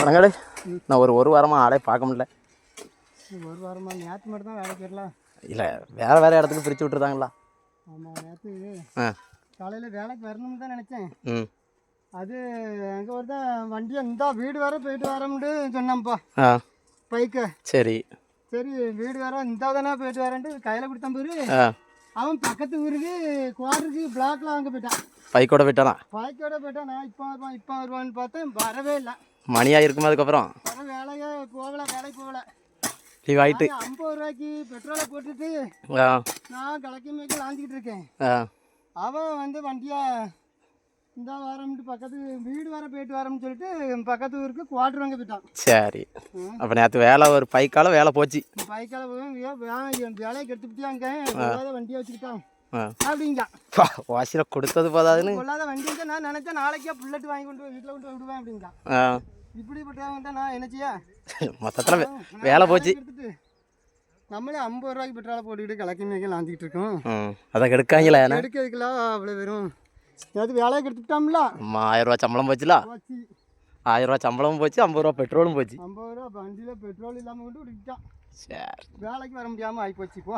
வணங்கடே. நான் ஒரு வாரமாக ஆளே பார்க்க முடியல. ஒரு வாரமாக நேற்று மட்டும் தான் வேலைக்கு வரலாம். இல்லை வேறு இடத்துக்கு பிரித்து விட்டுருந்தாங்களா? ஆமாம், நேற்று காலையில் வேலைக்கு வரணும்னு தான் நினச்சேன். அது அங்கே ஒரு தான் வண்டியை இந்த வீடு வர போயிட்டு வரமுண்டு சொன்னான்ப்பா பைக்கு. சரி சரி வீடு வர இந்த தானே போயிட்டு வரேன்ட்டு கையில் கொடுத்தான் போரு. அவன் பக்கத்து ஊருக்கு குவார்டருக்கு பிளாக்ல அங்கே போயிட்டான். பைக்கோட போயிட்டானா? பைக்கோட போயிட்டான். நான் இப்போ வருவான்னு பார்த்தேன், வரவே இல்லை. மணியாக இருக்கும். அதுக்கப்புறம் வர வேலையே வேலைக்கு போகல. லீவ் ஆகிட்டு 50 ரூபாய்க்கு பெட்ரோலை போட்டுட்டு நான் கலக்கி மேய்க்க லாஞ்சிக்கிட்டு இருக்கேன். அவன் வந்து வண்டியை இந்த வாரம்ட்டு பக்கத்து வீடு வர போயிட்டு வரம்னு சொல்லிட்டு பக்கத்து ஊருக்கு குவார்டர் வாங்க போயிட்டான். சரி, அப்போ நேற்று வேலை ஒரு பைக்கால வேலை போச்சு. பைக்கால வேலையை கெடுத்துக்கிட்டாங்க, வண்டியை வச்சுக்கிட்டான் அப்படிங்க. வாசியில் கொடுத்தது போதாதுன்னு கொள்ளாத வண்டி நான் நினச்சேன் நாளைக்கே புல்லட் வாங்கி கொண்டு வீட்டில் கொண்டு விடுவேன் அப்படிங்க. இப்படிப்பட்டவங்க நான் என்ன செய்ய, மொத்தத்தில் வேலை போச்சு. நம்மளே 50 ரூபாய்க்கு பெட்ரோலை போட்டுக்கிட்டு கலக்கி மேய்க்க லாஞ்சிக்கிட்டு இருக்கோம். அதை கெடுக்காங்களா? எடுக்கிறதுக்குலாம் அவ்வளோ வெறும் அது வேலையை கெடுத்துக்கிட்டோம்ல. 1000 ரூபா சம்பளம் போச்சுல. 1000 ரூபா சம்பளமும் போச்சு, 50 ரூபா பெட்ரோலும் போச்சு. 50 ரூபா வண்டியில் பெட்ரோல் இல்லாமல் கொண்டு விட்டுட்டான். சரி, வேலைக்கு வர முடியாமல் ஆகி போச்சு. போ